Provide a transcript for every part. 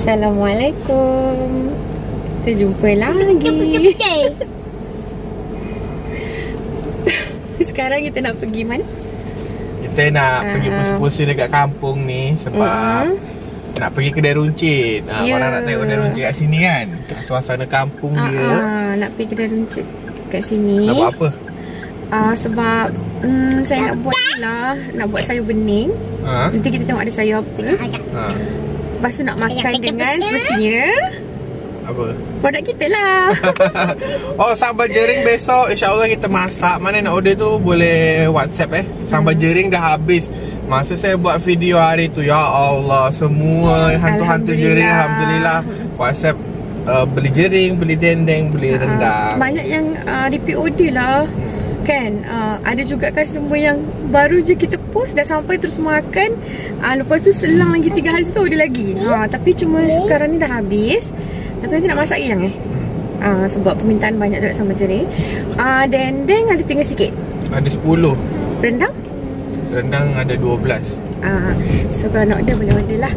Assalamualaikum. Kita jumpa lagi. Sekarang kita nak pergi mana? Kita nak pergi pusi-pusi dekat kampung ni. Sebab nak pergi kedai runcit. Orang nak tengok kedai runcit kat sini kan. Suasana kampung dia. Nak pergi kedai runcit kat sini. Nak buat apa? Sebab saya nak buat ni lah. Nak buat sayur bening. Nanti kita tengok ada sayur apa. Lepas tu nak makan dengan semestinya apa? Produk kita lah. Oh, sambal jering besok insya-Allah kita masak. Mana nak order tu boleh WhatsApp Sambal jering dah habis. Masa saya buat video hari tu, ya Allah, semua hantu-hantu jering alhamdulillah WhatsApp beli jering, beli dendeng, beli rendang. Banyak yang repeat order lah. Kan ada juga customer yang baru je kita post dah sampai terus makan. Lepas tu selang lagi 3 hari tu order lagi. Tapi cuma sekarang ni dah habis. Tapi nanti nak masak yang sebab permintaan banyak dekat sambal jering. Dendeng ada tinggal sikit. Ada 10. Rendang? Rendang ada 12. So kalau nak order boleh order lah.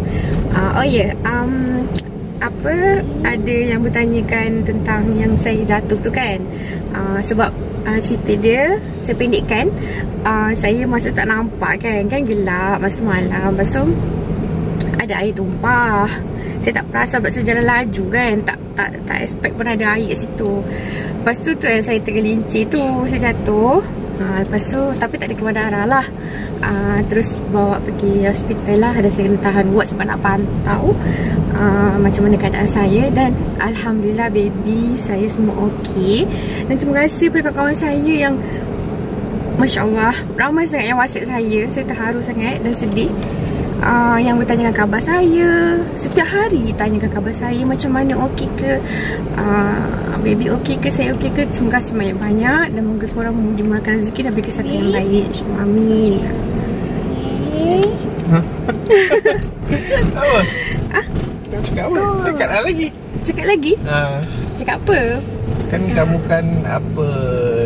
Ada yang bertanyakan tentang yang saya jatuh tu kan. Sebab cerita dia saya pendekkan. Saya masa tak nampak kan gelap masa malam. Lepas tu ada air tumpah. Saya tak perasan sebab saya jalan laju kan. Tak expect pun ada air kat situ. Lepas tu yang saya tergelincir tu, saya jatuh. Lepas tu tapi tak ada keluar darah lah. Terus bawa pergi hospital lah. Ada saya kena tahan ward sebab nak pantau macam mana keadaan saya. Dan alhamdulillah baby saya semua okey. Dan terima kasih kepada kawan-kawan saya yang Masya Allah, ramai sangat yang WhatsApp saya. Saya terharu sangat dan sedih. Yang bertanyakan khabar saya. Setiap hari tanyakan khabar saya. Macam mana, okey ke, baby okey ke, saya okey ke. Terima kasih banyak-banyak. Dan moga korang dimurahkan rezeki dan beri kesihatan yang baik. Amin. Apa? Kau cakap apa? Cakap lagi. Cakap lagi? Cakap apa? Kan kamu kan apa,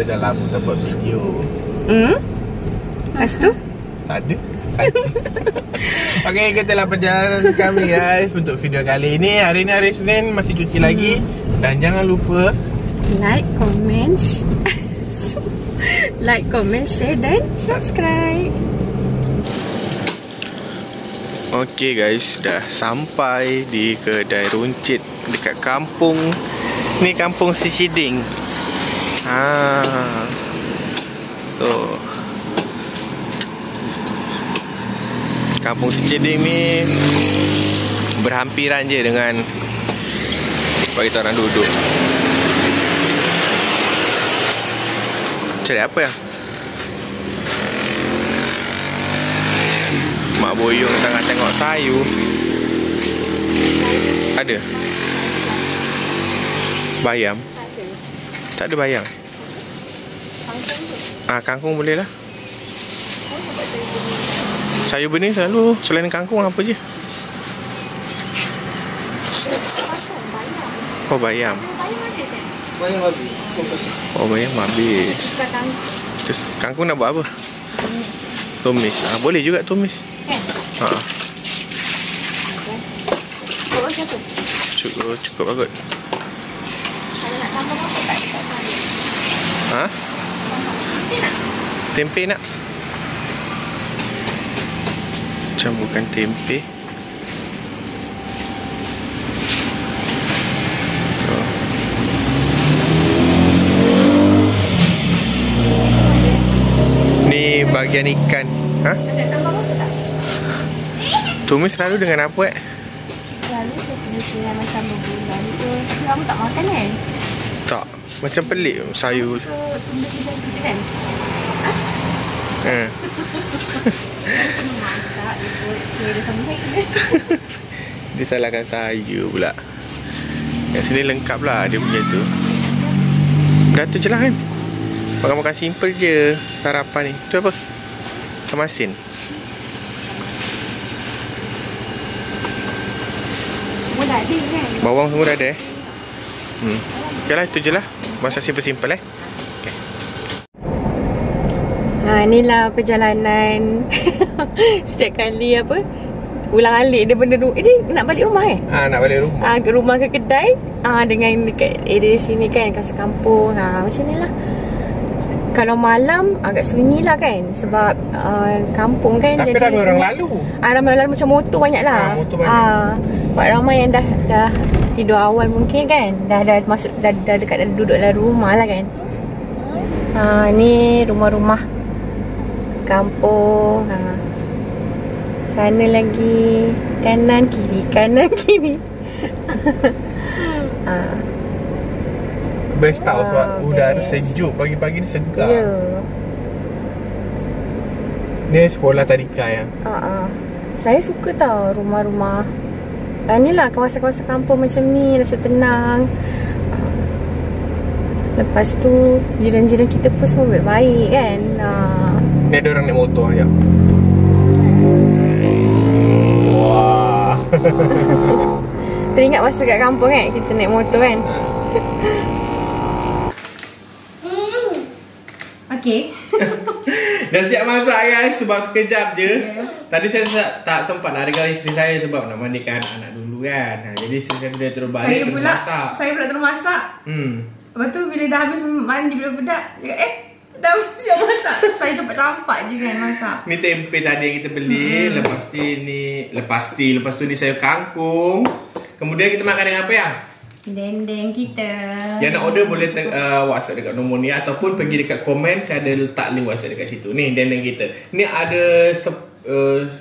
dah lama tak buat video. Lepas tu? Tak ada. Okay, itulah perjalanan kami guys untuk video kali ini. Hari ni hari Senin, masih cuci lagi. Dan jangan lupa like, comment, share dan subscribe. Okay guys, dah sampai di kedai runcit dekat kampung. Ni kampung Sisiding. Tuh, kampung Sisiding ni berhampiran je dengan tempat kita orang duduk. Cari apa ya? Mak Boyong tengah tengok sayur. Ada? Bayam? Tak ada bayam. Kangkung boleh lah. Sayur bening selalu selain kangkung apa je? Oh, bayam. Oh, bayam habis. Terus kangkung nak buat apa? Tumis. Boleh juga tumis. Cukup bagus. Kalau nak tambah apa tak dekat sana? Tempe nak? Campurkan tempe. Ni bahagian ikan. Nak tambah apa tak? Tumis selalu dengan apa Selalu saya macam berbulan tu. Kamu tak makan kan? Tak. Macam pelik sayur. Benda-benda tu kan? Masak, dia buat selera sama saya. Dia salahkan saya pula. Kat sini lengkap lah dia punya tu. Dah tu je lah kan. Makan-makan simple je sarapan ni. Tu apa? Ikan masin. Semua dah ada kan? Bawang semua dah ada Okay lah, tu je lah. Masak simple-simple okay. Inilah perjalanan setiap kali ulang-alik daripada dia nak balik rumah Nak balik rumah. Ke rumah ke kedai. Dengan dekat area sini kan, kawasan kampung. Macam ni lah. Kalau malam agak sunyi lah kan. Sebab kampung kan. Tapi jadi ramai orang lalu. Ramai orang lalu, macam motor banyak lah. Motor banyak. Sebab ramai yang dah tidur awal mungkin kan. Dah masuk, dah dekat dah duduk dalam rumah lah kan. Ni rumah-rumah kampung. Sana lagi. Kanan kiri, kanan kiri. Best tau sebab udara sejuk. Pagi-pagi ni segar. Ya. Ni sekolah tadika ya. Saya suka tau rumah-rumah. Ni lah kawasan-kawasan kampung macam ni. Rasa tenang. Lepas tu jiran-jiran kita pun semua baik-baik kan. Ni ada orang naik motor aja. Wah. Teringat masa kat kampung kan, kita naik motor kan. Okay. Dah siap masak guys sebab sekejap je. Tadi saya tak sempat nak regal isteri saya sebab nak mandikan anak-anak dulu kan. Jadi saya dia terus balik terus masak. Saya pula terus masak. Lepas tu bila dah habis mandi budak-budak, dia kata, dah siap masak. Saya campak-campak je kan masak. Ni tempe tadi yang kita beli. Lepas tu ni sayur kangkung. Kemudian kita makan dengan apa ya? Dendeng kita. Yang nak order boleh WhatsApp dekat nombor ni ataupun pergi dekat komen, saya ada letak link WhatsApp dekat situ. Ni dendeng kita. Ni ada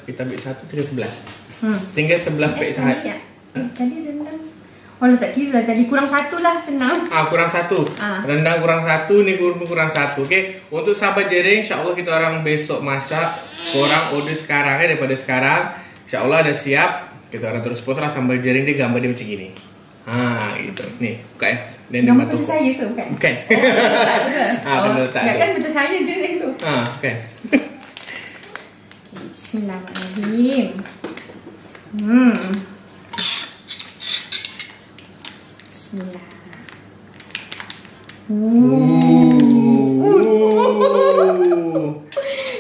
kita ambil satu tinggal 11. Tinggal 11 pack sahaja. Tadi rendang. Tak kira lah tadi, kurang satu lah, senang. Kurang satu. Rendang kurang satu, ni kurang satu. Okey. Untuk sahabat jering, insya-Allah kita orang besok masak. Korang order sekarang daripada sekarang. Insya-Allah dah siap. Kita orang terus post lah sambal jering dia, gambar dia macam gini. Gitu. Ni, buka Nama macam saya tu, bukan? Bukan. Letak tu ke? Kena letak tu. Kan macam saya jering tu. Bukan. Okay, bismillahirrahmanirrahim. Bismillah.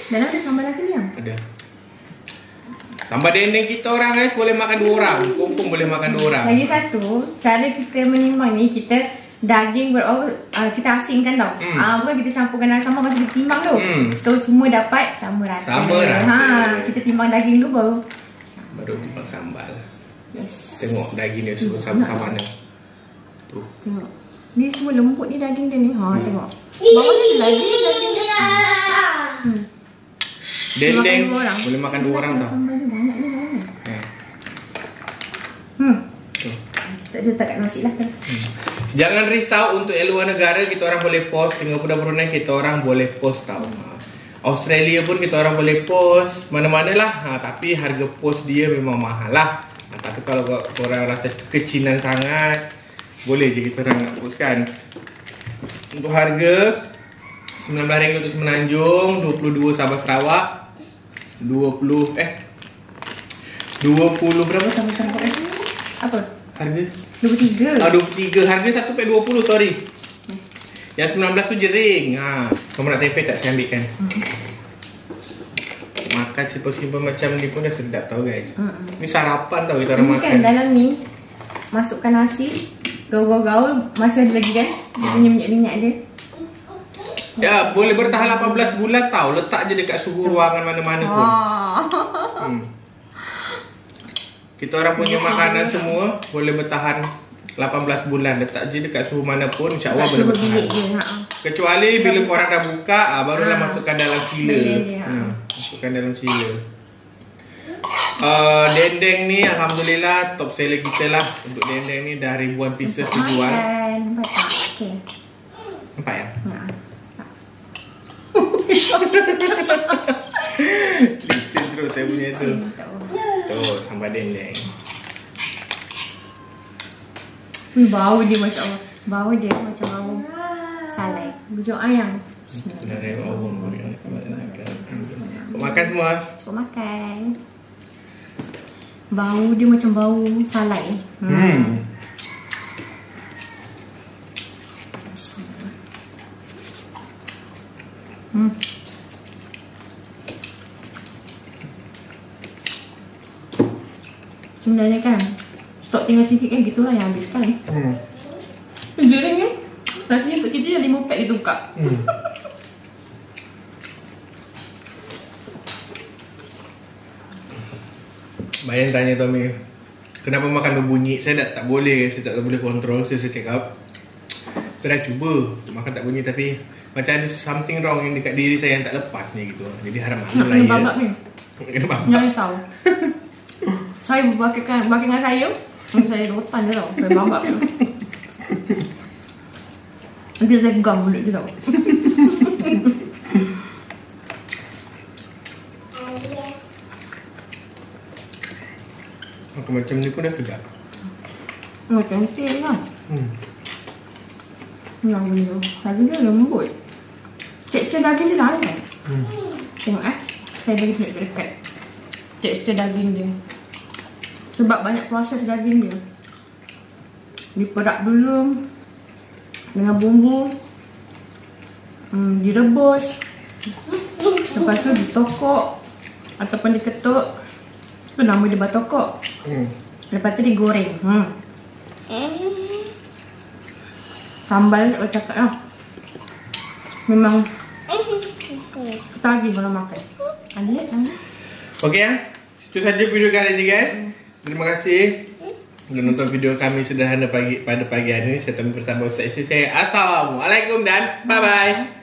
Dalam ada sambal lagi ni yang? Ada. Sambal dendeng kita orang guys boleh makan 2 orang. Confirm boleh makan 2 orang. Lagi satu, cara kita menimbang ni, kita daging kita asingkan tau. Bukan kita campurkan dalam sambal masa kita timbang tu. So semua dapat sama rata. Sama rata. Kita timbang daging dulu baru timbang sambal. Yes. Tengok daging dia semua sama-sama mana. Tu. Tengok. Ni semua lembut ni daging dia ni. Tengok. Bawah ni lagi daging dia. Dendeng boleh makan 2 orang tau. Sambal dia banyak ni dalam ni. Saya letak kat nasi lah terus. Jangan risau untuk luar negara, kita orang boleh post. Singapura, Brunei kita orang boleh post tau. Australia pun kita orang boleh post. Mana-mana lah. Tapi harga post dia memang mahal lah. Tapi kalau korang rasa kecinan sangat, boleh je kita orang nak postkan. Untuk harga RM19 untuk Semenanjung, 22 Sabah Sarawak, 20 berapa Sabah Sarawak Apa? Harga? 23. 23. Harga 1 pack 20, sorry. Yang 19 tu jering. Kamu nak tempe tak saya ambilkan? Makan simple-simple macam ni pun dah sedap tau guys. Ni sarapan tau kita orang makan. Kan dalam ni masukkan nasi, gaul-gaul, masih ada lagi kan? Dia punya minyak-minyak dia. Ya, boleh bertahan 18 bulan tau. Letak je dekat suhu ruangan mana-mana pun. Kita orang punya makanan semua boleh bertahan 18 bulan. Letak je dekat suhu mana pun, insya-Allah boleh bertahan. Kecuali bila korang dah buka, barulah masukkan dalam sealer. Masukkan dalam sealer. Dendeng ni alhamdulillah top seller kita lah. Untuk dendeng ni dah ribuan pieces dijual. Nampak tak? Okey. Nampak ya? Licin terus saya punya tu. Tuh, sambal dendeng. Bau dia Masya Allah. Bau dia macam bau salai. Bujuk ayam. Bismillahirrahmanirrahim. Makan semua. Cepat makan. Bau dia macam bau salai. sebenarnya kan. Stok tinggal sikit kan, gitulah yang habis kan. Jering kan. Rasanya untuk kita dah 5 pack itu Kak. Bayan tanya Tommy, kenapa makan berbunyi? Saya tak boleh, saya tak boleh kontrol. Saya cakap, saya dah cuba makan tak bunyi, tapi macam ada something wrong yang dekat diri saya yang tak lepas ni gitu. Jadi harap maklum lah ya. Nak kena babak ni. Kena babak. Jangan risau. Saya bakingan saya, saya rotan je tau. Saya babak je. Nanti saya gam mulut dia tau. Aku macam ni pun dah tegak. Macam teh lah. Yang daging dia lembut. Tekstur daging dia lain kan? Tengok saya bagi tunjuk dekat tekstur daging dia. Sebab banyak proses daging dia. Diperak dulu dengan bumbu, direbus, lepas tu ditokok ataupun diketuk. Itu nama dia batokok. Lepas tu digoreng. Sambal tak cakap lah. Memang ketagih kalau makan. Adik. Okey ya. Itu saja video kali ini guys. Terima kasih sudah nonton video kami sederhana pada pagi hari ini. Saya Tommy pertama Ustaz Isi. Saya Assalamualaikum dan bye bye.